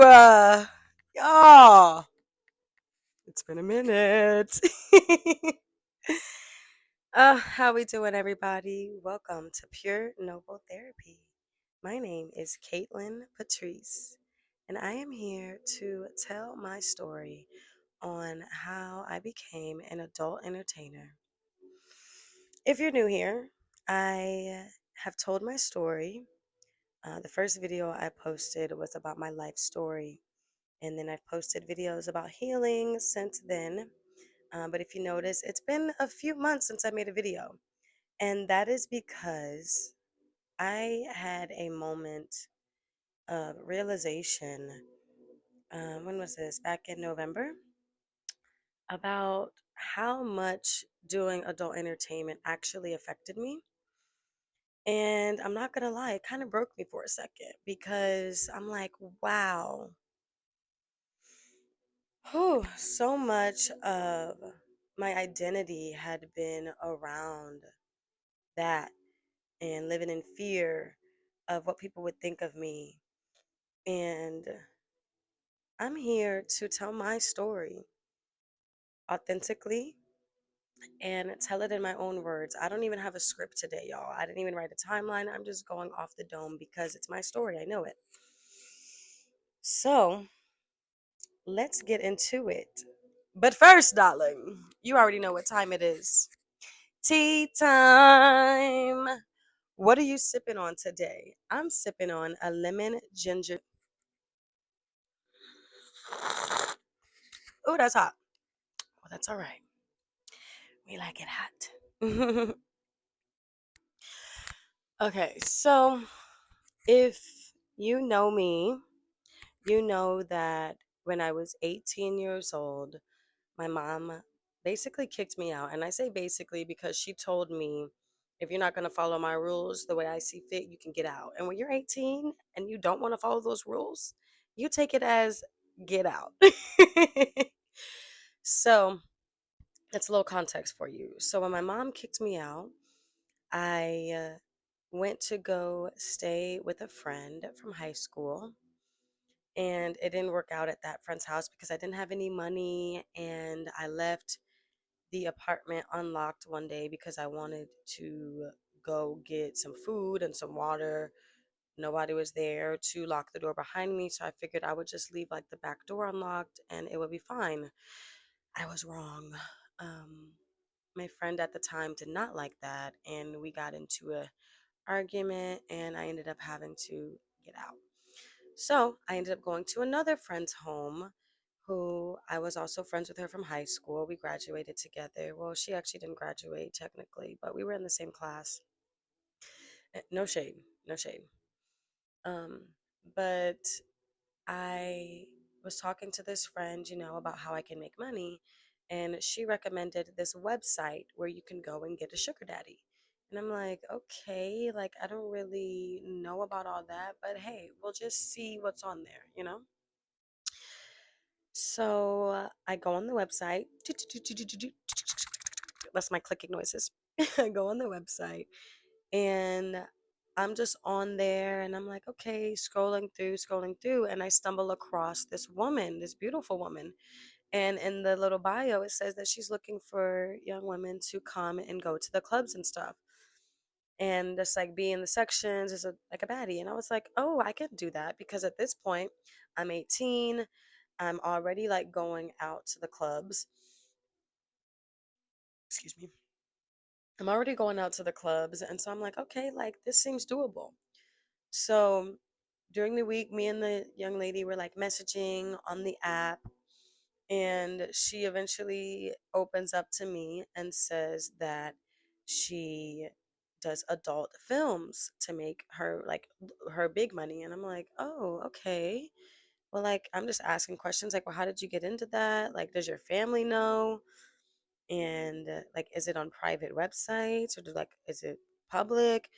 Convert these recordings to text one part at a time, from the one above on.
Y'all, it's been a minute. How we doing, everybody? Welcome to Pure Noble Therapy. My name is Kaitlyn Patrise, and I am here to tell my story on how I became an adult entertainer. If you're new here, I have told my story. The first video I posted was about my life story. And then I've posted videos about healing since then. But if you notice, it's been a few months since I made a video. And that is because I had a moment of realization. When was this? Back in November, about how much doing adult entertainment actually affected me. And I'm not going to lie, it kind of broke me for a second because I'm like, wow, so much of my identity had been around that and living in fear of what people would think of me. And I'm here to tell my story authentically and tell it in my own words. I don't even have a script today, y'all. I didn't even write a timeline. I'm just going off the dome because it's my story. I know it. So let's get into it. But first, darling, you already know what time it is. Tea time. What are you sipping on today? I'm sipping on a lemon ginger. Oh, that's hot. Well, that's all right. We like it hot. Okay, so if you know me, you know that when I was 18 years old, my mom basically kicked me out. And I say basically because she told me, if you're not going to follow my rules the way I see fit, you can get out. And when you're 18 and you don't want to follow those rules, you take it as get out. So that's a little context for you. So when my mom kicked me out, I went to go stay with a friend from high school. And it didn't work out at that friend's house because I didn't have any money. And I left the apartment unlocked one day because I wanted to go get some food and some water. Nobody was there to lock the door behind me. So I figured I would just leave like the back door unlocked and it would be fine. I was wrong. Um, my friend at the time did not like that. And we got into a argument and I ended up having to get out. So I ended up going to another friend's home who I was also friends with her from high school. We graduated together. Well, she actually didn't graduate technically, but we were in the same class. No shade, no shade. Um, but I was talking to this friend, about how I can make money, and she recommended this website where you can go and get a sugar daddy. And I'm like, okay, like I don't really know about all that, but hey, we'll just see what's on there. So I go on the website. That's my clicking noises. I go on the website and I'm just on there and I'm like, okay, scrolling through, and I stumble across this woman, this beautiful woman. And in the little bio, it says that she's looking for young women to come and go to the clubs and stuff. And just like be in the sections is like a baddie. And I was like, oh, I can do that because at this point, I'm 18. I'm already like going out to the clubs. Excuse me. I'm already going out to the clubs. And so I'm like, okay, like this seems doable. So during the week, me and the young lady were like messaging on the app. And she eventually opens up to me and says that she does adult films to make her like her big money. And I'm like, oh, okay. Well, like, I'm just asking questions like, well, how did you get into that? Like, does your family know? And like, is it on private websites or is it public?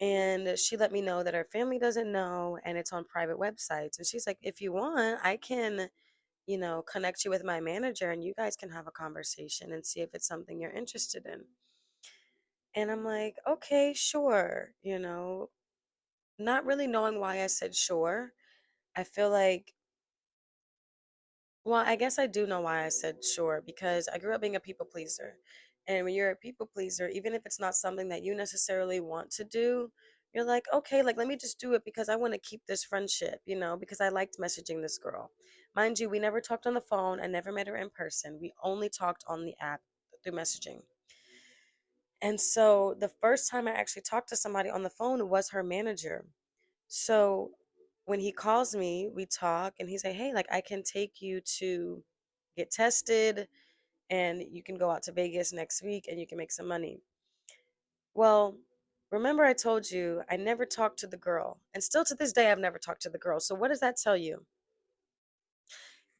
And she let me know that her family doesn't know and it's on private websites. And she's like, if you want, I can, connect you with my manager and you guys can have a conversation and see if it's something you're interested in. And I'm like, okay, sure, not really knowing why I said sure. I feel like, well, I guess I do know why I said sure, because I grew up being a people pleaser. And when you're a people pleaser, even if it's not something that you necessarily want to do, you're like, okay, like let me just do it because I want to keep this friendship, because I liked messaging this girl. Mind you, we never talked on the phone. I never met her in person. We only talked on the app through messaging. And so the first time I actually talked to somebody on the phone was her manager. So when he calls me, we talk and he's like, hey, like I can take you to get tested and you can go out to Vegas next week and you can make some money. Well, remember I told you I never talked to the girl. And still to this day, I've never talked to the girl. So what does that tell you?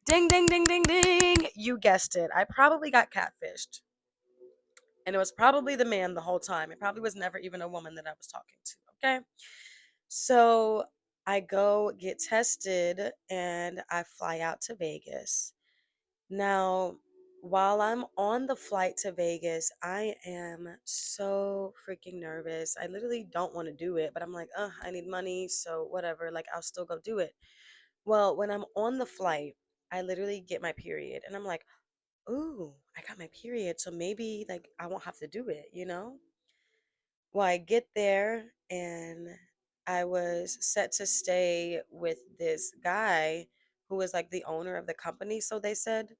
Ding, ding, ding, ding, ding. You guessed it. I probably got catfished. And it was probably the man the whole time. It probably was never even a woman that I was talking to. Okay. So I go get tested and I fly out to Vegas. Now, while I'm on the flight to Vegas, I am so freaking nervous. I literally don't want to do it, but I'm like, I need money, so whatever, like I'll still go do it. Well, when I'm on the flight, I literally get my period and I'm like, ooh, I got my period, so maybe like I won't have to do it? Well, I get there and I was set to stay with this guy who was like the owner of the company, so they said.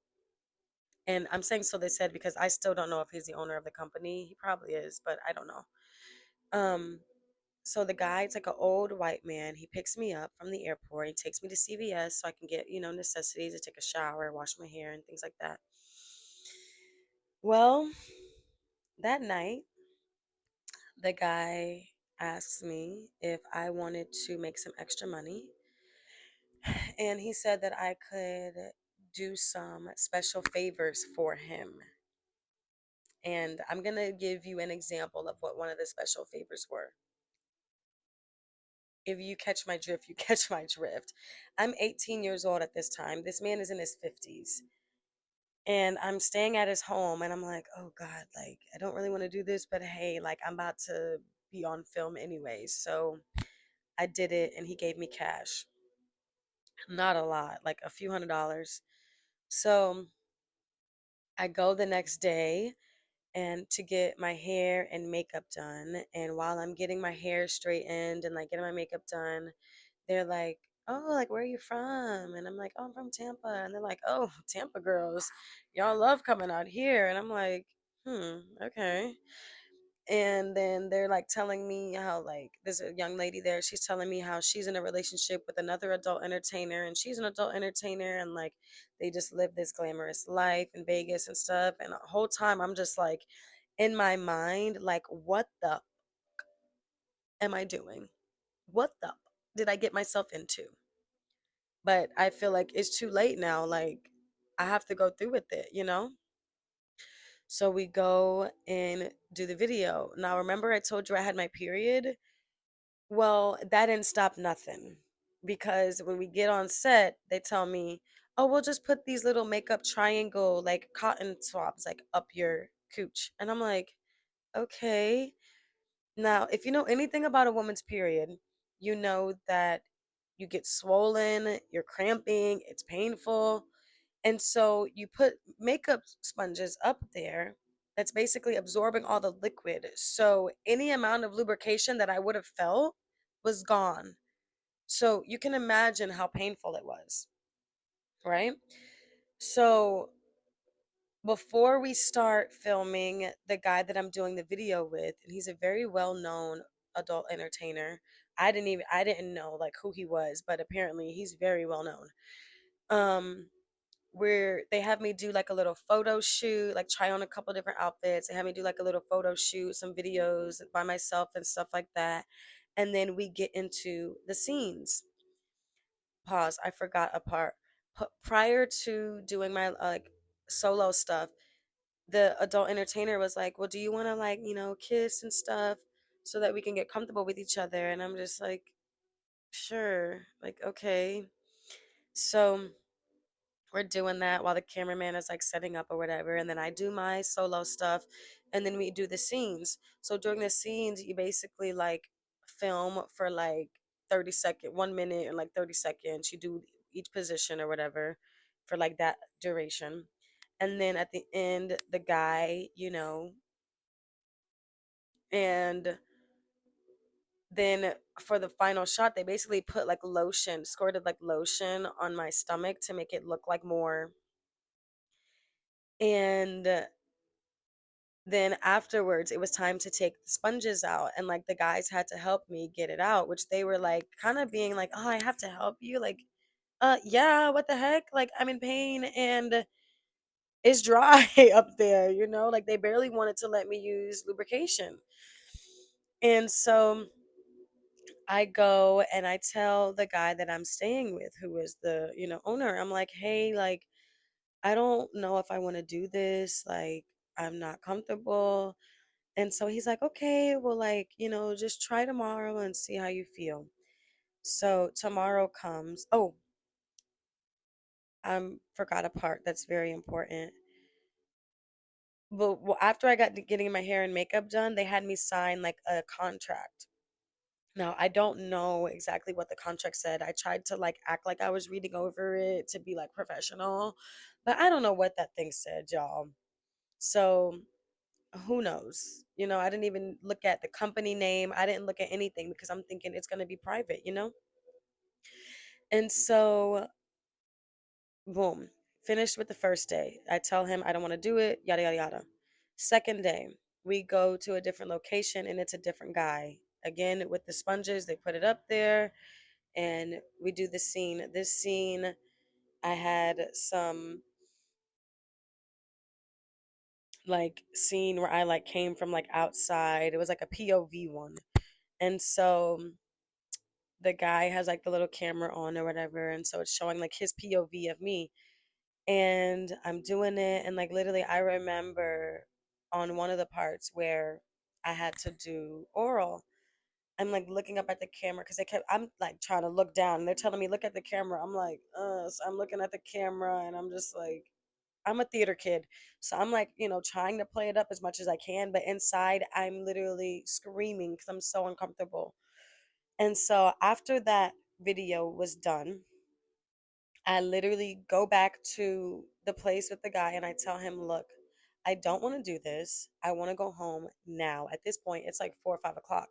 And I'm saying so they said because I still don't know if he's the owner of the company. He probably is, but I don't know. Um, so the guy, it's like an old white man. He picks me up from the airport. He takes me to CVS so I can get, necessities to take a shower, wash my hair, and things like that. Well, that night, the guy asked me if I wanted to make some extra money. And he said that I could do some special favors for him. And I'm going to give you an example of what one of the special favors were. If you catch my drift, you catch my drift. I'm 18 years old at this time. This man is in his 50s. And I'm staying at his home, and I'm like, oh God, like, I don't really want to do this, but hey, like, I'm about to be on film anyways. So I did it, and he gave me cash. Not a lot, like a few $100s. So I go the next day and to get my hair and makeup done. And while I'm getting my hair straightened and like getting my makeup done, they're like, oh, like, where are you from? And I'm like, oh, I'm from Tampa. And they're like, oh, Tampa girls, y'all love coming out here. And I'm like, okay. And then they're like telling me how, like, there's a young lady there. She's telling me how she's in a relationship with another adult entertainer, and she's an adult entertainer, and like they just live this glamorous life in Vegas and stuff. And the whole time I'm just like, in my mind, like, what the am I doing? What the did I get myself into? But I feel like it's too late now. Like, I have to go through with it? So we go and do the video. Now, remember, I told you I had my period? Well, that didn't stop nothing because when we get on set, they tell me, oh, we'll just put these little makeup triangle, like cotton swabs, like up your cooch. And I'm like, okay. Now, if you know anything about a woman's period, you know that you get swollen, you're cramping, it's painful. And so you put makeup sponges up there that's basically absorbing all the liquid. So any amount of lubrication that I would have felt was gone. So you can imagine how painful it was, right? So before we start filming, the guy that I'm doing the video with, and he's a very well-known adult entertainer. I didn't know like who he was, but apparently he's very well known. Um where they have me do like a little photo shoot, like try on a couple different outfits. They have me do like a little photo shoot, some videos by myself and stuff like that. And then we get into the scenes. Pause, I forgot a part. Prior to doing my like solo stuff, the adult entertainer was like, well, do you want to like, kiss and stuff so that we can get comfortable with each other? And I'm just like, sure, like, okay. So we're doing that while the cameraman is like setting up or whatever. And then I do my solo stuff and then we do the scenes. So during the scenes, you basically like film for like 30-second, 1 minute and like 30 seconds. You do each position or whatever for like that duration. And then at the end, the guy, and then for the final shot, they basically put like lotion, squirted like lotion on my stomach to make it look like more. And then afterwards, it was time to take the sponges out. And like the guys had to help me get it out, which they were like kind of being like, oh, I have to help you. Like, yeah, what the heck? Like, I'm in pain and it's dry up there, Like they barely wanted to let me use lubrication. And so I go and I tell the guy that I'm staying with, who is the, owner. I'm like, hey, like, I don't know if I want to do this. Like, I'm not comfortable. And so he's like, okay, well, like, just try tomorrow and see how you feel. So tomorrow comes. Oh, I forgot a part that's very important. But well, after I got to getting my hair and makeup done, they had me sign like a contract. Now, I don't know exactly what the contract said. I tried to like act like I was reading over it to be like professional, but I don't know what that thing said, y'all. So, who knows? I didn't even look at the company name. I didn't look at anything because I'm thinking it's going to be private. And so, boom, finished with the first day. I tell him I don't want to do it, yada, yada, yada. Second day, we go to a different location and it's a different guy. Again, with the sponges, they put it up there and we do the scene. This scene, I had some like scene where I like came from like outside. It was like a POV one. And so the guy has like the little camera on or whatever. And so it's showing like his POV of me. And I'm doing it. And like literally, I remember on one of the parts where I had to do oral. I'm like looking up at the camera because I'm like trying to look down and they're telling me, look at the camera. I'm like, so I'm looking at the camera and I'm just like, I'm a theater kid. So I'm like, trying to play it up as much as I can. But inside, I'm literally screaming because I'm so uncomfortable. And so after that video was done, I literally go back to the place with the guy and I tell him, look, I don't want to do this. I want to go home now. At this point, it's like 4 or 5 o'clock.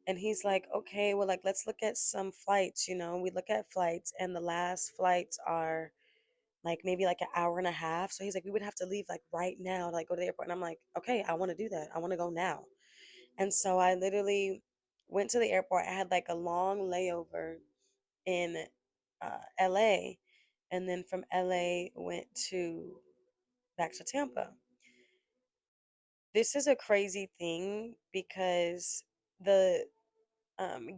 And he's like, okay, well, like, let's look at some flights. We look at flights, and the last flights are like maybe like an hour and a half. So he's like, we would have to leave like right now to like go to the airport. And I'm like, okay, I want to do that. I want to go now. And so I literally went to the airport. I had like a long layover in LA, and then from LA went to back to Tampa. This is a crazy thing because the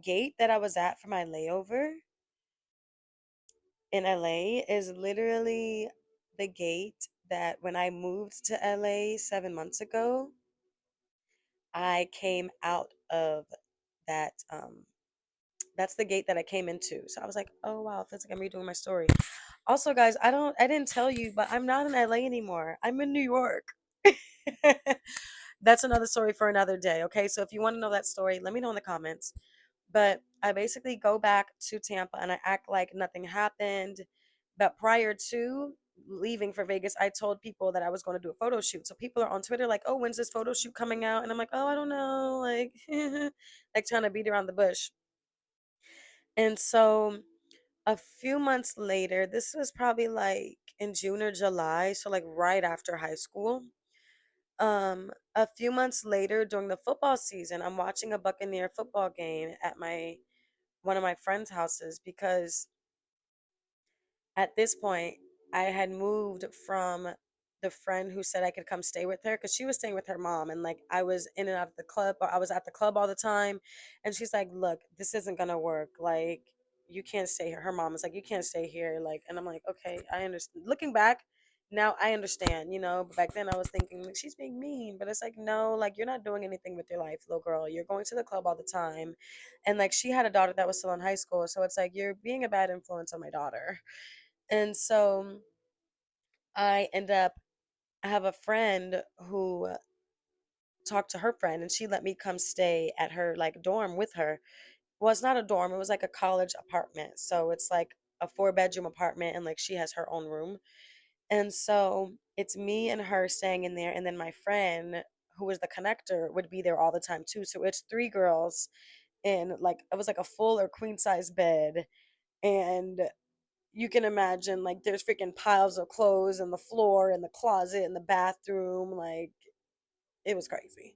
gate that I was at for my layover in LA is literally the gate that when I moved to LA 7 months ago, I came out of that. That's the gate that I came into. So I was like, oh wow, it feels like I'm redoing my story. Also, guys, I didn't tell you, but I'm not in LA anymore. I'm in New York. That's another story for another day. Okay. So if you want to know that story, let me know in the comments. But I basically go back to Tampa and I act like nothing happened. But prior to leaving for Vegas, I told people that I was going to do a photo shoot. So people are on Twitter like, oh, when's this photo shoot coming out? And I'm like, oh, I don't know. Like, like trying to beat around the bush. And so a few months later, this was probably like in June or July, so like right after high school. A few months later during the football season, I'm watching a Buccaneer football game at my one of my friends' houses because at this point, I had moved from the friend who said I could come stay with her because she was staying with her mom. And like I was in and out of the club, or I was at the club all the time. And she's like, look, this isn't going to work. Like, you can't stay here. Her mom is like, you can't stay here. Like, and I'm like, okay, I understand. Looking back, now I understand, But back then I was thinking, like, she's being mean. But it's like, no, like, you're not doing anything with your life, little girl. You're going to the club all the time. And like, she had a daughter that was still in high school. So it's like, you're being a bad influence on my daughter. And so I end up, I have a friend who talked to her friend and she let me come stay at her like dorm with her. well, it's not a dorm, it was like a college apartment. So it's like a four-bedroom apartment, and like she has her own room. And so it's me and her staying in there, and then my friend who is the connector would be there all the time too. So it's three girls in like it was like a full or queen size bed, and you can imagine like there's freaking piles of clothes in the floor, in the closet, in the bathroom, like it was crazy.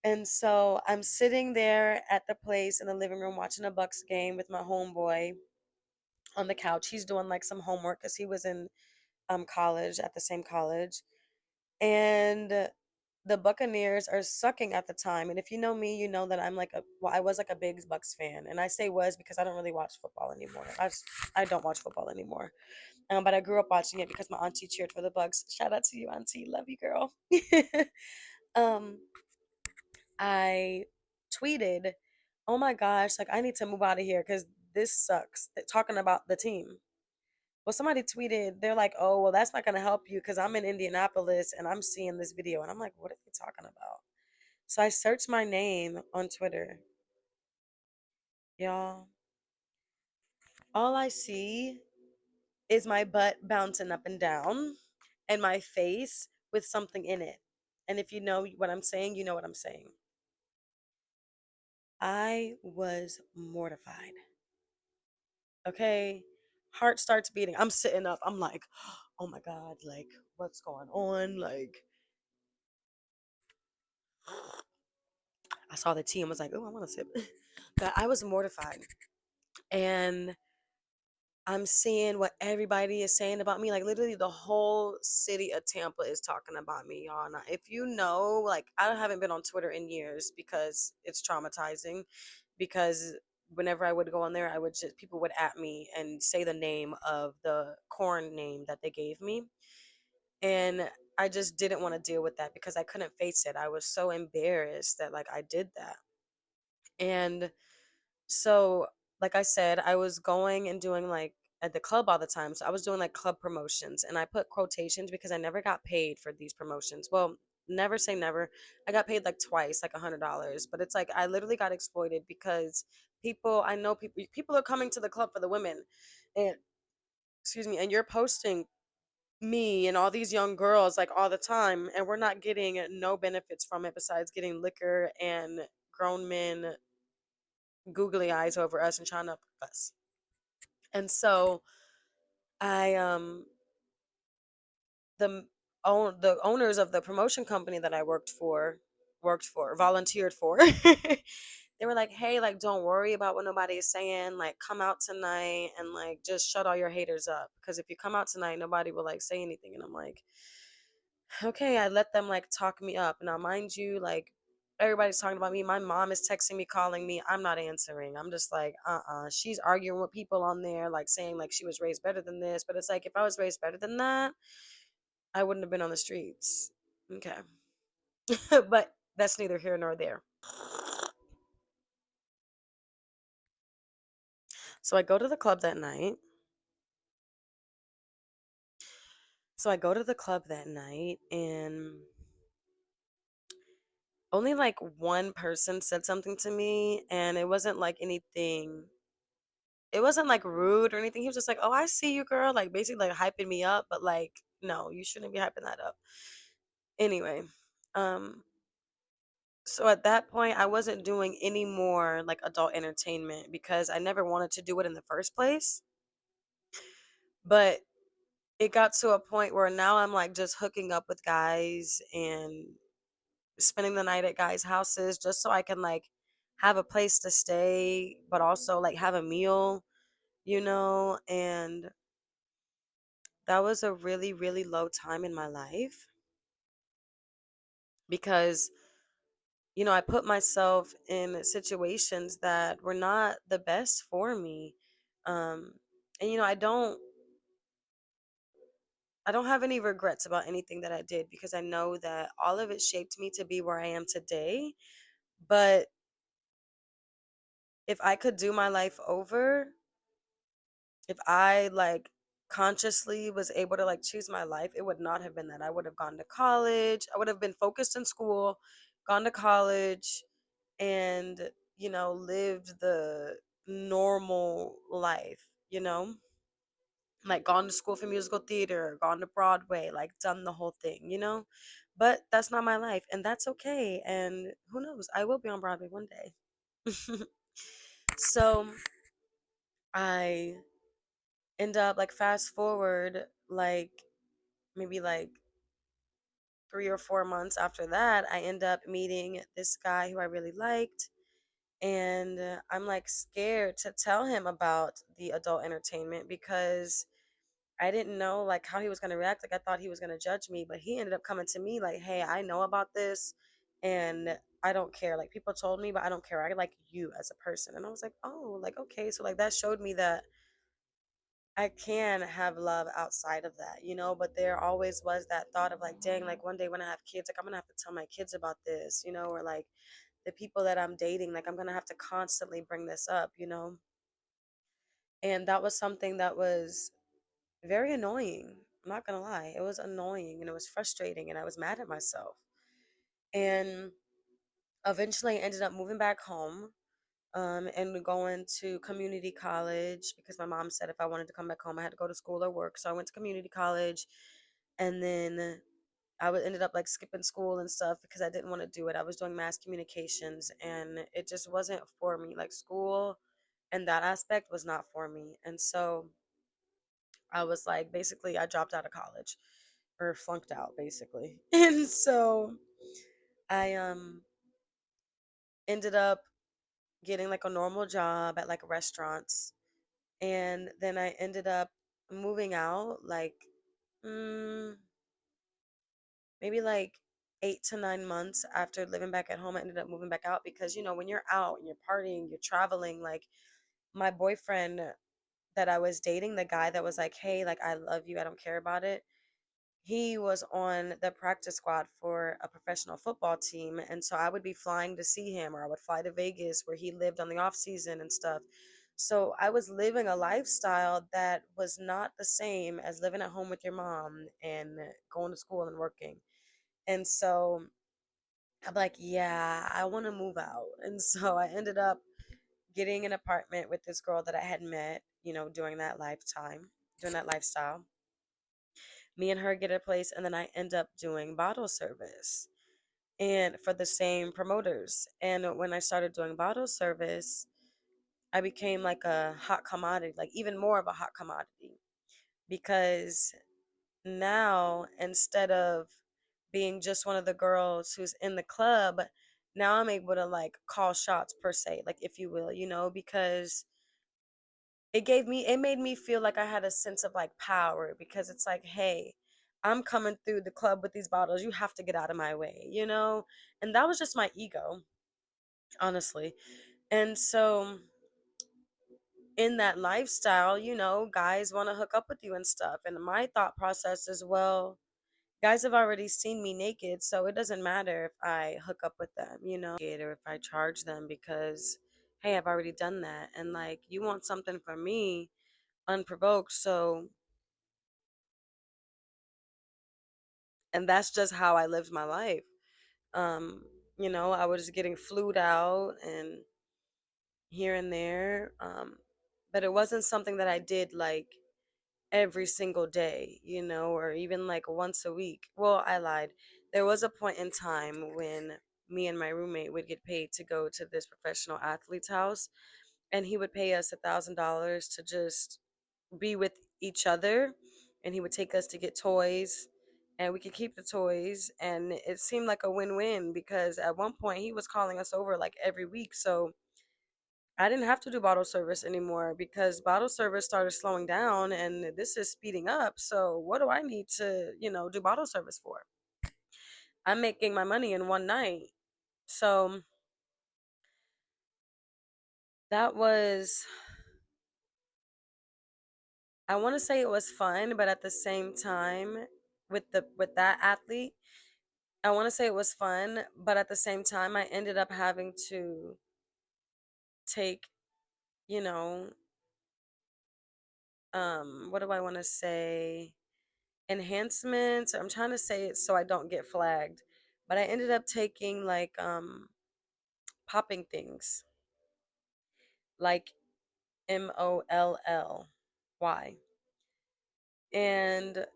And so I'm sitting there at the place in the living room watching a Bucks game with my homeboy on the couch. He's doing like some homework because he was in college at the same college. And the Buccaneers are sucking at the time. And if you know me, you know that I'm like well, I was like a big Bucks fan. And I say was because I don't really watch football anymore. I don't watch football anymore. But I grew up watching it because my auntie cheered for the Bucks. Shout out to you, auntie. Love you, girl. um, I tweeted, "Oh my gosh, like I need to move out of here because this sucks." Talking about the team. Well, somebody tweeted, they're like, "Oh, well, that's not gonna help you because I'm in Indianapolis and I'm seeing this video," and I'm like, "What are they talking about?" So I searched my name on Twitter, y'all. All I see is my butt bouncing up and down, and my face with something in it. And if you know what I'm saying, you know what I'm saying. I was mortified. Okay. Heart starts beating. I'm sitting up. I'm like, oh my God, like, what's going on? Like, I saw the tea and was like, oh, I want to sip. But I was mortified. And I'm seeing what everybody is saying about me. Like, literally, the whole city of Tampa is talking about me, y'all. Now, if you know, like, I haven't been on Twitter in years because it's traumatizing. Because whenever I would go on there, I would just, people would at me and say the name of the corn name that they gave me. And I just didn't want to deal with that because I couldn't face it. I was so embarrassed that, like, I did that. And so, like I said, I was going and doing like at the club all the time. So I was doing like club promotions, and I put quotations because I never got paid for these promotions. Well, never say never. I got paid like twice, like $100. But it's like I literally got exploited because I know people are coming to the club for the women. And excuse me, and you're posting me and all these young girls like all the time, and we're not getting no benefits from it besides getting liquor and grown men googly eyes over us and trying to us. And so I the the owners of the promotion company that I volunteered for. They were like, "Hey, like don't worry about what nobody is saying. Like come out tonight and like just shut all your haters up because if you come out tonight, nobody will like say anything." And I'm like, "Okay." I let them like talk me up. Now, mind you, like everybody's talking about me. My mom is texting me, calling me. I'm not answering. I'm just like, She's arguing with people on there, like saying like she was raised better than this. But it's like if I was raised better than that, I wouldn't have been on the streets. Okay. But that's neither here nor there. So I go to the club that night. So I go to the club that night, and only like one person said something to me, and it wasn't like anything. It wasn't like rude or anything. He was just like, "Oh, I see you, girl." Like basically like hyping me up, but like, no, you shouldn't be hyping that up. Anyway, um, so at that point, I wasn't doing any more like adult entertainment because I never wanted to do it in the first place. But it got to a point where now I'm like just hooking up with guys and spending the night at guys' houses just so I can like have a place to stay, but also like have a meal, and that was a really, really low time in my life because, I put myself in situations that were not the best for me. Um, and I don't have any regrets about anything that I did because I know that all of it shaped me to be where I am today. But if I could do my life over, if I like consciously was able to like choose my life, it would not have been that. I would have gone to college. I would have been focused in school, gone to college, and lived the normal life, like gone to school for musical theater, gone to Broadway, like done the whole thing. But that's not my life, and that's okay. And who knows? I will be on Broadway one day. So I end up like fast forward like maybe like 3 or 4 months after that, I end up meeting this guy who I really liked. And I'm like scared to tell him about the adult entertainment because I didn't know like how he was going to react. Like I thought he was going to judge me, but he ended up coming to me like, "Hey, I know about this and I don't care. Like people told me, but I don't care. I like you as a person." And I was like, "Oh, like okay." So like that showed me that I can have love outside of that. But there always was that thought of like, dang, like one day when I have kids, like I'm gonna have to tell my kids about this, or like the people that I'm dating, like I'm gonna have to constantly bring this up. And that was something that was very annoying. I'm not gonna lie. It was annoying and it was frustrating and I was mad at myself. And eventually I ended up moving back home. And going to community college because my mom said if I wanted to come back home, I had to go to school or work. So I went to community college, and then ended up like skipping school and stuff because I didn't want to do it. I was doing mass communications, and it just wasn't for me. Like school, and that aspect was not for me. And so I was like, basically, I dropped out of college or flunked out, basically. And so I ended up getting like a normal job at like restaurants. And then I ended up moving out like mm, maybe like 8 to 9 months after living back at home. I ended up moving back out because, when you're out and you're partying, you're traveling, like my boyfriend that I was dating, the guy that was like, "Hey, like I love you, I don't care about it." He was on the practice squad for a professional football team, and so I would be flying to see him, or I would fly to Vegas where he lived on the off season and stuff. So I was living a lifestyle that was not the same as living at home with your mom and going to school and working. And so I'm like, yeah, I want to move out. And so I ended up getting an apartment with this girl that I had met, during that during that lifestyle. Me and her get a place, and then I end up doing bottle service and for the same promoters. And when I started doing bottle service, I became like a hot commodity, like even more of a hot commodity, because now instead of being just one of the girls who's in the club, now I'm able to like call shots per se, like if you will, because it made me feel like I had a sense of like power because it's like, hey, I'm coming through the club with these bottles. You have to get out of my way. And that was just my ego, honestly. And so in that lifestyle, guys want to hook up with you and stuff. And my thought process is, well, guys have already seen me naked, so it doesn't matter if I hook up with them, or if I charge them because, hey, I've already done that. And like, you want something from me unprovoked. So, and that's just how I lived my life. Um, I was getting flued out and here and there. But it wasn't something that I did like every single day, or even like once a week. Well, I lied. There was a point in time when me and my roommate would get paid to go to this professional athlete's house, and he would pay us $1,000 to just be with each other, and he would take us to get toys, and we could keep the toys, and it seemed like a win-win because at one point he was calling us over like every week. So I didn't have to do bottle service anymore because bottle service started slowing down and this is speeding up. So what do I need to do bottle service for? I'm making my money in one night. So that was, I want to say it was fun, but at the same time with that athlete, I want to say it was fun, but at the same time I ended up having to take, you know, what do I want to say? Enhancements. I'm trying to say it so I don't get flagged. But I ended up taking like popping things. like Mollly. And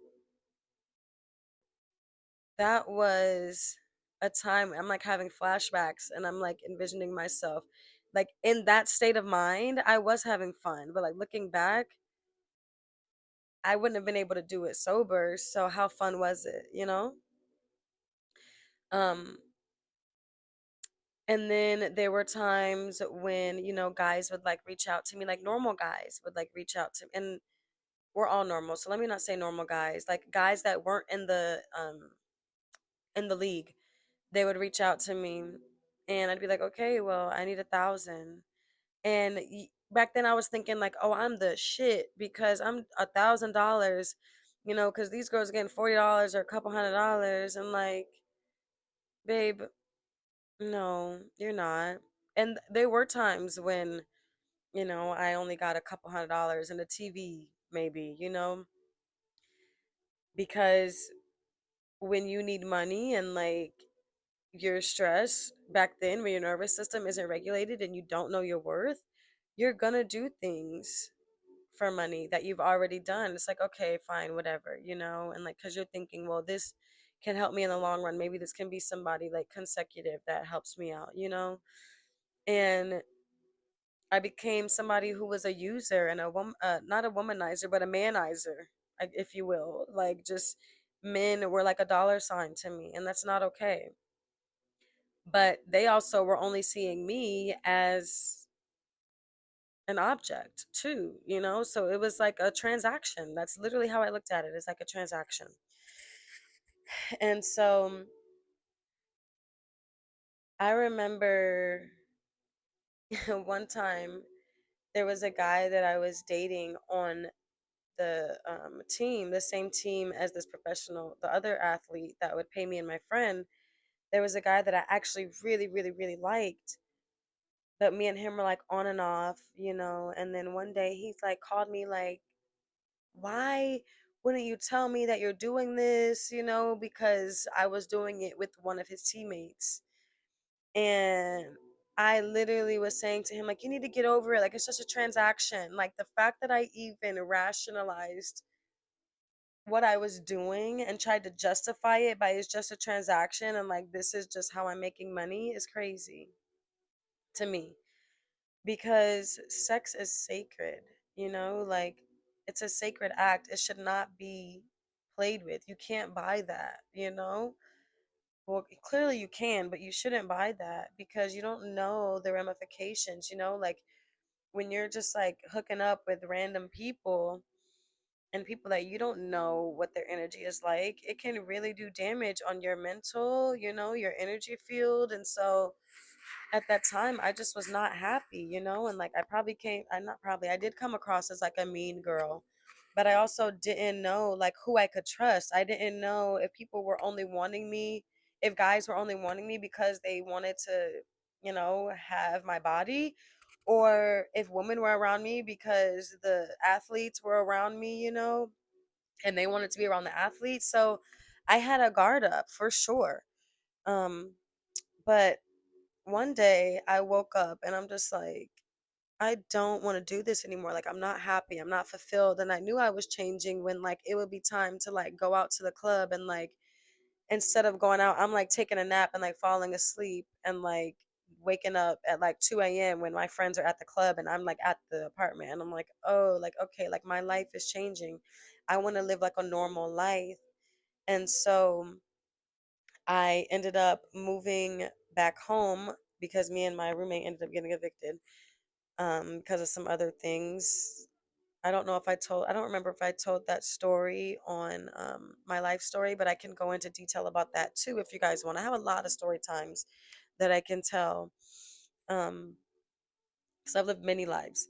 that was a time I'm like having flashbacks and I'm like envisioning myself like in that state of mind. I was having fun, but like looking back, I wouldn't have been able to do it sober. So how fun was it, you know? Um, and then there were times when, guys would like reach out to me, like normal guys would like reach out to me, and we're all normal. So let me not say normal guys, like guys that weren't in the league. They would reach out to me and I'd be like, okay, well, I need 1,000. And back then I was thinking like, oh, I'm the shit because I'm $1,000, because these girls are getting $40 or a couple $100. And like, babe, no, you're not. And there were times when, I only got a couple $100 and a TV, maybe, because when you need money and like your stress back then, when your nervous system isn't regulated and you don't know your worth, you're gonna do things for money that you've already done. It's like, okay, fine, whatever, and like, because you're thinking, well, this can help me in the long run. Maybe this can be somebody like consecutive that helps me out, And I became somebody who was a user and a woman, not a womanizer, but a manizer, like, if you will. Like, just men were like a dollar sign to me, and that's not okay. But they also were only seeing me as an object too, so it was like a transaction. That's literally how I looked at it. It's like a transaction. And so I remember one time there was a guy that I was dating on the team, the same team as this professional, the other athlete that would pay me and my friend. There was a guy that I actually really, really, really liked, but me and him were like on and off, and then one day he's like called me like, why wouldn't you tell me that you're doing this, because I was doing it with one of his teammates. And I literally was saying to him, like, you need to get over it. Like, it's just a transaction. Like, the fact that I even rationalized what I was doing and tried to justify it by it's just a transaction and like, this is just how I'm making money is crazy to me, because sex is sacred, like, it's a sacred act. It should not be played with. You can't buy that, well, clearly you can, but you shouldn't buy that because you don't know the ramifications, like when you're just like hooking up with random people and people that you don't know what their energy is like, it can really do damage on your mental, your energy field. And so at that time I just was not happy, and like I did come across as like a mean girl, but I also didn't know like who I could trust. I didn't know if people were only wanting me, if guys were only wanting me because they wanted to, have my body, or if women were around me because the athletes were around me, and they wanted to be around the athletes. So I had a guard up for sure. um but one day I woke up and I'm just like, I don't want to do this anymore. Like, I'm not happy. I'm not fulfilled. And I knew I was changing when like it would be time to like go out to the club, and like instead of going out, I'm like taking a nap and like falling asleep and like waking up at like 2 a.m. when my friends are at the club and I'm like at the apartment, and I'm like, oh, like, okay, like my life is changing. I want to live like a normal life. And so I ended up moving back home because me and my roommate ended up getting evicted, because of some other things. I don't remember if I told that story on my life story, but I can go into detail about that too if you guys want. I have a lot of story times that I can tell, um, because I've lived many lives.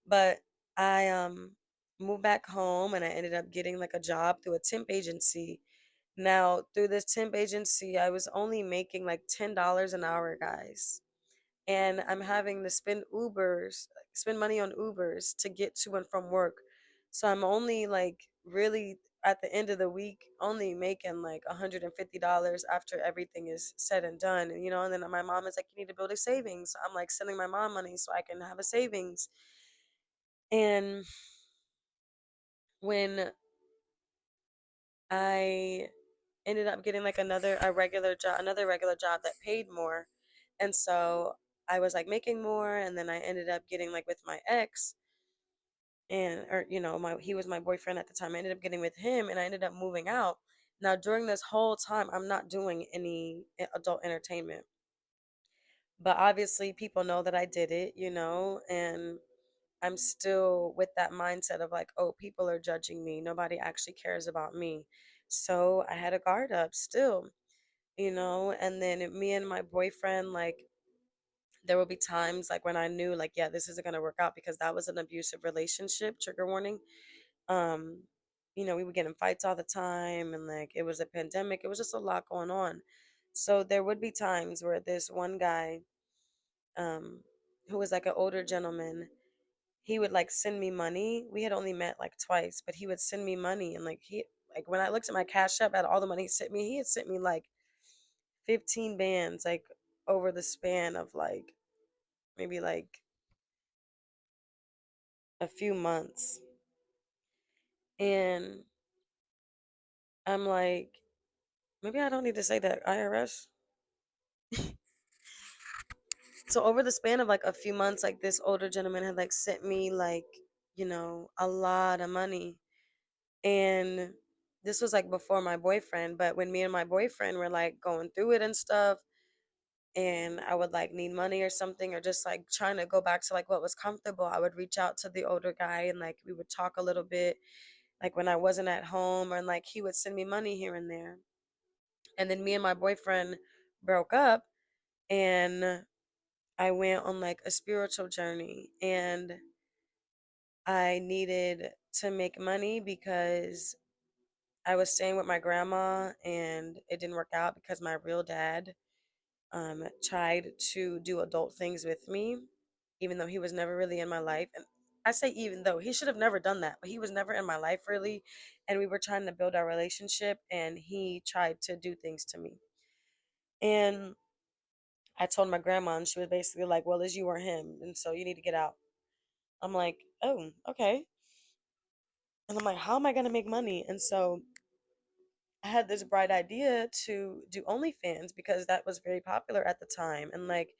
But I moved back home and I ended up getting like a job through a temp agency. Now, through this temp agency, I was only making like $10 an hour, guys. And I'm having to spend money on Ubers to get to and from work. So I'm only like really at the end of the week only making like $150 after everything is said and done. And, and then my mom is like, you need to build a savings. So I'm like sending my mom money so I can have a savings. And when I ended up getting like another regular job that paid more. And so I was like making more, and then I ended up getting like with my ex, and or my he was my boyfriend at the time. I ended up getting with him, and I ended up moving out. Now during this whole time I'm not doing any adult entertainment. But obviously people know that I did it, and I'm still with that mindset of like, oh, people are judging me. Nobody actually cares about me. So I had a guard up still, and then me and my boyfriend, like, there will be times like when I knew, like, yeah, this isn't going to work out because that was an abusive relationship, trigger warning. Um, we would get in fights all the time, and like it was a pandemic, it was just a lot going on. So there would be times where this one guy, um, who was like an older gentleman, he would like send me money. We had only met like twice, but he would send me money, and like when I looked at my cash app at all the money he sent me, he had sent me like 15 bands, like over the span of like maybe like a few months. And I'm like, maybe I don't need to say that, IRS. So over the span of like a few months, like this older gentleman had like sent me like, a lot of money. And this was like before my boyfriend, but when me and my boyfriend were like going through it and stuff, and I would like need money or something, or just like trying to go back to like what was comfortable, I would reach out to the older guy, and like we would talk a little bit, like when I wasn't at home, or like he would send me money here and there. And then me and my boyfriend broke up, and I went on like a spiritual journey, and I needed to make money because I was staying with my grandma, and it didn't work out because my real dad tried to do adult things with me, even though he was never really in my life. And I say even though, he should have never done that, but he was never in my life really. And we were trying to build our relationship, and he tried to do things to me. And I told my grandma, and she was basically like, well, it's you or him, and so you need to get out. I'm like, oh, okay. And I'm like, how am I going to make money? And so I had this bright idea to do OnlyFans because that was very popular at the time. And like,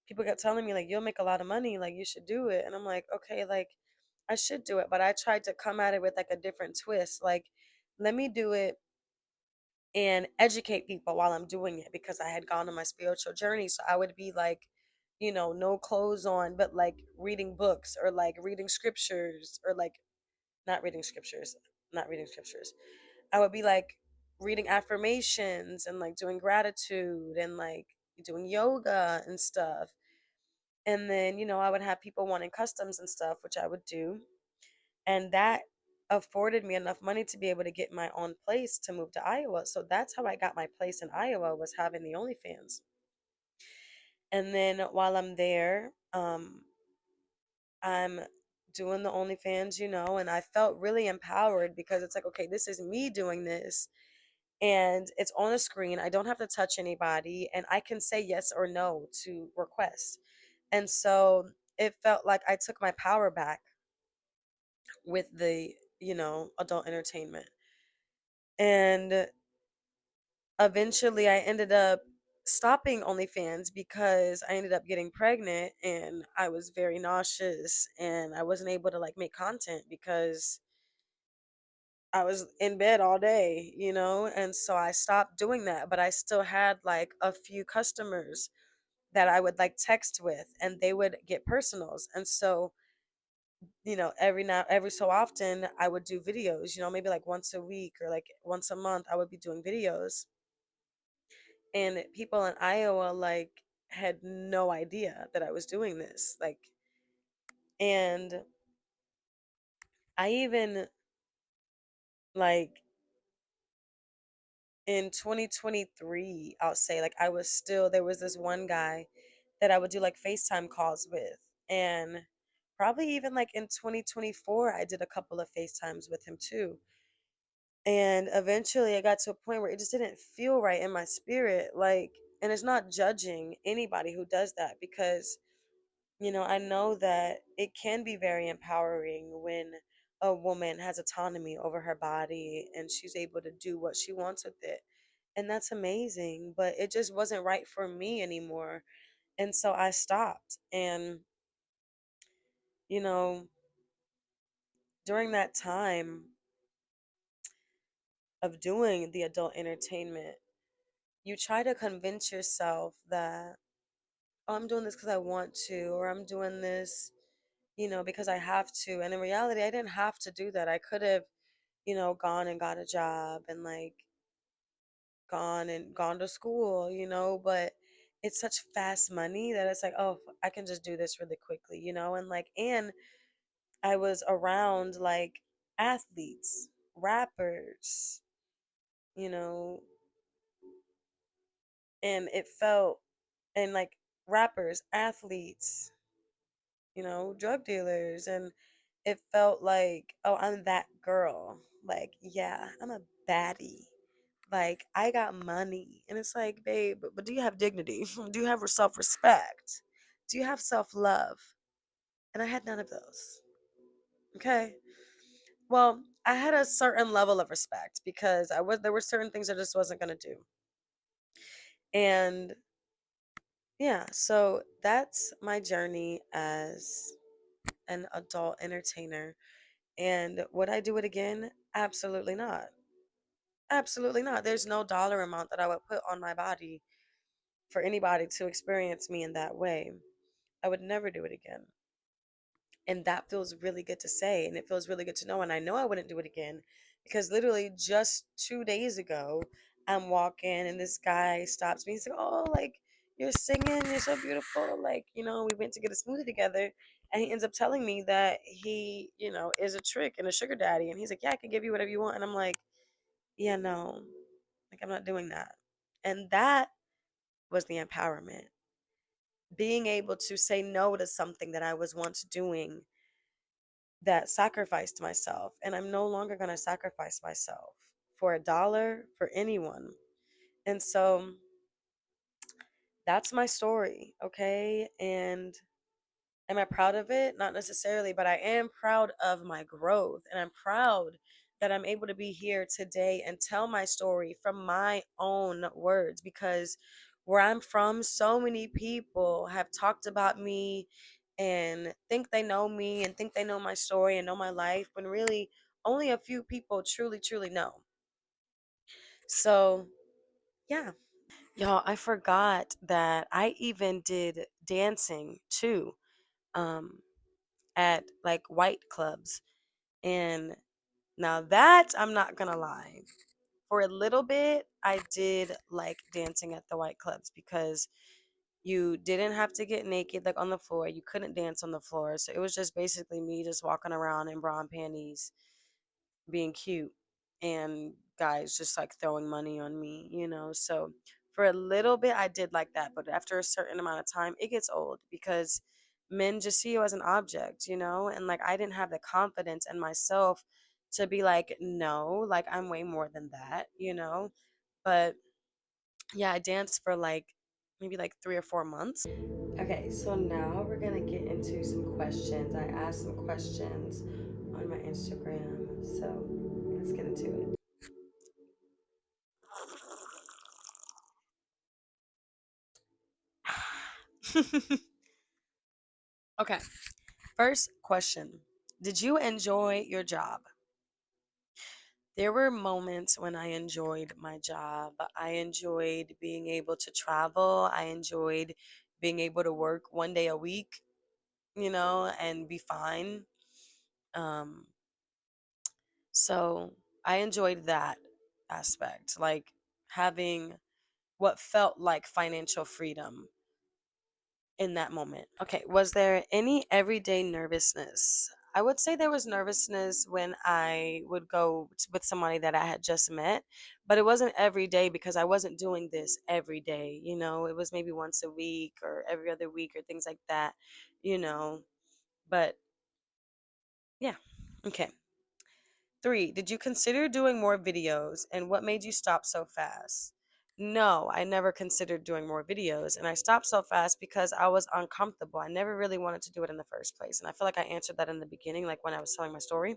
people kept telling me, like, you'll make a lot of money, like, you should do it. And I'm like, okay, like, I should do it. But I tried to come at it with like a different twist. Like, let me do it and educate people while I'm doing it, because I had gone on my spiritual journey. So I would be like, no clothes on, but like reading books, or like reading scriptures, or like not reading scriptures, not reading scriptures. I would be like reading affirmations, and like doing gratitude, and like doing yoga and stuff. And then, I would have people wanting customs and stuff, which I would do. And that afforded me enough money to be able to get my own place to move to Iowa. So that's how I got my place in Iowa, was having the OnlyFans. And then while I'm there, I'm doing the OnlyFans, and I felt really empowered because it's like, okay, this is me doing this, and it's on a screen. I don't have to touch anybody, and I can say yes or no to requests. And so it felt like I took my power back with the, adult entertainment. And eventually I ended up stopping OnlyFans because I ended up getting pregnant, and I was very nauseous, and I wasn't able to like make content because I was in bed all day, and so I stopped doing that. But I still had like a few customers that I would like text with, and they would get personals. And so, every so often I would do videos, maybe like once a week or like once a month I would be doing videos. And people in Iowa like had no idea that I was doing this. Like, and I even like in 2023, I'll say, like, there was this one guy that I would do like FaceTime calls with. And probably even like in 2024, I did a couple of FaceTimes with him too. And eventually I got to a point where it just didn't feel right in my spirit. Like, and it's not judging anybody who does that because, I know that it can be very empowering when a woman has autonomy over her body and she's able to do what she wants with it. And that's amazing, but it just wasn't right for me anymore. And so I stopped. And, you know, during that time of doing the adult entertainment, you try to convince yourself that, oh, I'm doing this because I want to, or I'm doing this, because I have to. And in reality, I didn't have to do that. I could have, gone and got a job and like gone to school, but it's such fast money that it's like, oh, I can just do this really quickly, and I was around like athletes, rappers, you know, and it felt, and like rappers, athletes, drug dealers, and it felt like, oh, I'm that girl. Like, yeah, I'm a baddie. Like, I got money. And it's like, babe, but do you have dignity? Do you have self respect? Do you have self love? And I had none of those. Okay. Well, I had a certain level of respect because there were certain things I just wasn't gonna do. And yeah, so that's my journey as an adult entertainer. And would I do it again? Absolutely not. Absolutely not. There's no dollar amount that I would put on my body for anybody to experience me in that way. I would never do it again. And that feels really good to say. And it feels really good to know. And I know I wouldn't do it again because literally just 2 days ago, I'm walking and this guy stops me. He's like, oh, like, you're singing. You're so beautiful. Like, we went to get a smoothie together. And he ends up telling me that he, is a trick and a sugar daddy. And he's like, yeah, I can give you whatever you want. And I'm like, yeah, no, like, I'm not doing that. And that was the empowerment. Being able to say no to something that I was once doing that sacrificed myself. And I'm no longer going to sacrifice myself for a dollar for anyone. And so that's my story. Okay. And am I proud of it? Not necessarily, but I am proud of my growth. And I'm proud that I'm able to be here today and tell my story from my own words because where I'm from, so many people have talked about me and think they know me and think they know my story and know my life when really only a few people truly, truly know. So, yeah. Y'all, I forgot that I even did dancing too. Um, at like white clubs. And now that I'm not gonna lie, for a little bit, I did like dancing at the white clubs because you didn't have to get naked like on the floor. You couldn't dance on the floor. So it was just basically me just walking around in bra and panties being cute and guys just like throwing money on me, So for a little bit, I did like that. But after a certain amount of time, it gets old because men just see you as an object, And like, I didn't have the confidence in myself to be like, no, like, I'm way more than that, But yeah, I danced for like maybe like 3 or 4 months. Okay, so now we're gonna get into some questions. I asked some questions on my Instagram, so let's get into it. Okay, first question. Did you enjoy your job? There were moments when I enjoyed my job. I enjoyed being able to travel. I enjoyed being able to work one day a week, and be fine. Um, so I enjoyed that aspect, like having what felt like financial freedom in that moment. Okay, was there any everyday nervousness? I would say there was nervousness when I would go with somebody that I had just met, but it wasn't every day because I wasn't doing this every day, It was maybe once a week or every other week or things like that, you know. But yeah, okay. 3, did you consider doing more videos and what made you stop so fast? No, I never considered doing more videos and I stopped so fast because I was uncomfortable. I never really wanted to do it in the first place. And I feel like I answered that in the beginning, like when I was telling my story,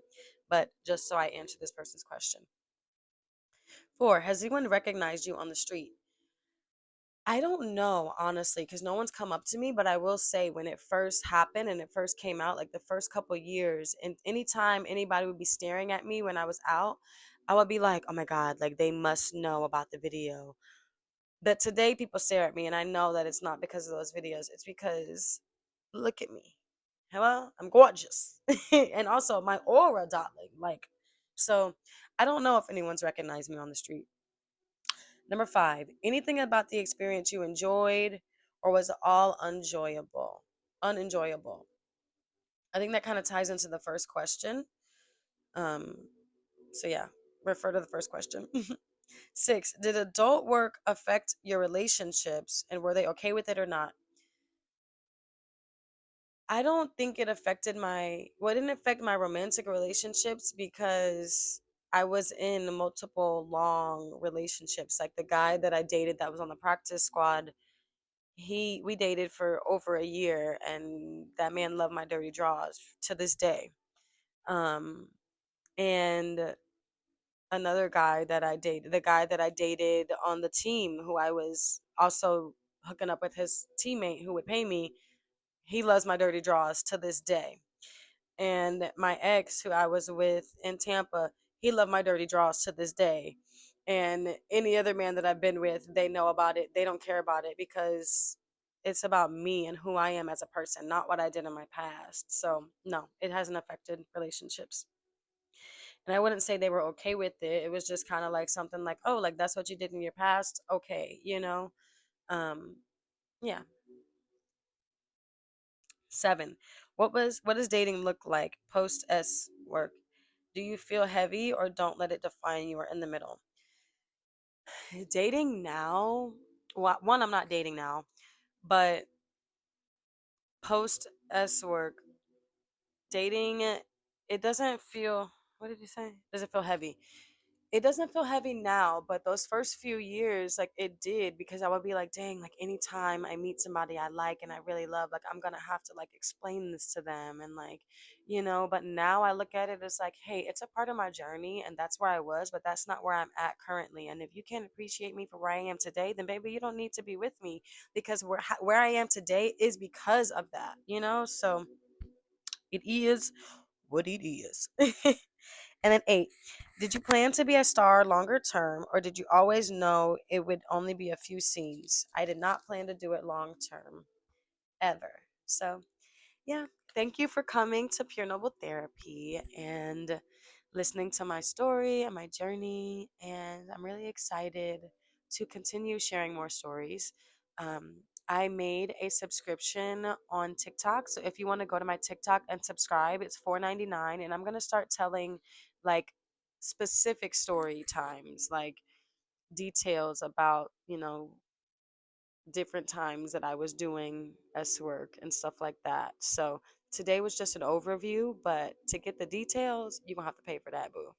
but just so I answered this person's question. 4, has anyone recognized you on the street? I don't know, honestly, because no one's come up to me, but I will say when it first happened and it first came out, like the first couple years, and anytime anybody would be staring at me when I was out, I would be like, oh my God, like they must know about the video. But today people stare at me, and I know that it's not because of those videos. It's because look at me. Hello? I'm gorgeous. And also my aura, darling. Like, so I don't know if anyone's recognized me on the street. Number 5, anything about the experience you enjoyed or was it all unenjoyable? Unenjoyable. I think that kind of ties into the first question. Um, so yeah, refer to the first question. 6, did adult work affect your relationships and were they okay with it or not? I don't think it affected it didn't affect my romantic relationships because I was in multiple long relationships. Like the guy that I dated that was on the practice squad, we dated for over a year and that man loved my dirty draws to this day. Um and another guy that I dated, the guy that I dated on the team who I was also hooking up with his teammate who would pay me, he loves my dirty draws to this day. And my ex who I was with in Tampa, he loved my dirty draws to this day. And any other man that I've been with, they know about it. They don't care about it because it's about me and who I am as a person, not what I did in my past. So, no, it hasn't affected relationships. And I wouldn't say they were okay with it. It was just kind of like something like, "Oh, like that's what you did in your past." Okay, you know. Um yeah. 7. What does dating look like post S work? Do you feel heavy or don't let it define you or in the middle? Dating now, well, one, I'm not dating now, but post S work, dating, it doesn't feel, what did you say? Does it feel heavy? It doesn't feel heavy now, but those first few years, like it did, because I would be like, dang, like anytime I meet somebody I like and I really love, like I'm gonna have to like explain this to them and like, but now I look at it as like, hey, it's a part of my journey and that's where I was, but that's not where I'm at currently. And if you can't appreciate me for where I am today, then baby, you don't need to be with me because where I am today is because of that. So it is what it is. And then 8, did you plan to be a star longer term or did you always know it would only be a few scenes? I did not plan to do it long term ever. So, yeah, thank you for coming to Pure Noble Therapy and listening to my story and my journey. And I'm really excited to continue sharing more stories. Um, I made a subscription on TikTok. So if you want to go to my TikTok and subscribe, it's $4.99. And I'm going to start telling like specific story times, like details about, different times that I was doing S work and stuff like that. So today was just an overview, but to get the details, you're gonna have to pay for that, boo.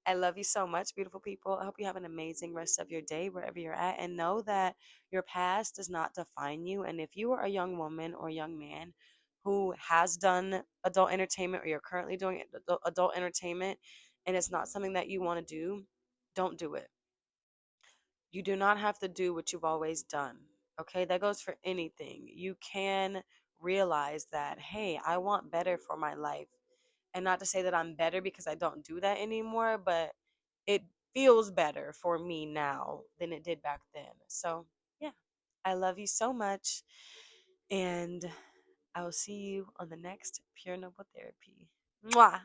I love you so much, beautiful people. I hope you have an amazing rest of your day wherever you're at. And know that your past does not define you. And if you are a young woman or a young man who has done adult entertainment or you're currently doing adult entertainment and it's not something that you want to do, don't do it. You do not have to do what you've always done. Okay, that goes for anything. You can realize that, hey, I want better for my life. And not to say that I'm better because I don't do that anymore, but it feels better for me now than it did back then. So, yeah, I love you so much. And I will see you on the next Pure Noble Therapy. Mwah.